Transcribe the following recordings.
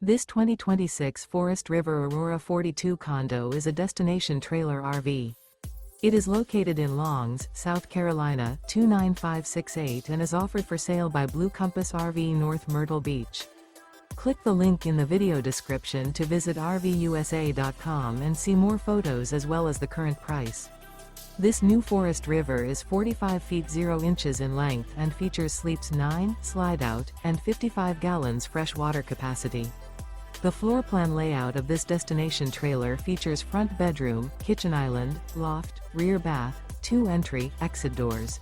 This 2026 Forest River Aurora 42 condo is a destination trailer RV. It is located in Longs, South Carolina, 29568 and is offered for sale by Blue Compass RV North Myrtle Beach. Click the link in the video description to visit RVUSA.com and see more photos as well as the current price. This new Forest River is 45 feet 0 inches in length and features sleeps 9, slide-out, and 55 gallons fresh water capacity. The floor plan layout of this destination trailer features front bedroom, kitchen island, loft, rear bath, 2 entry, exit doors.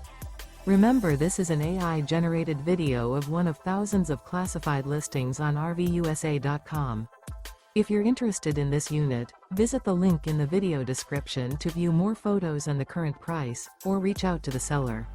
Remember, this is an AI-generated video of one of thousands of classified listings on RVUSA.com. If you're interested in this unit, visit the link in the video description to view more photos and the current price, or reach out to the seller.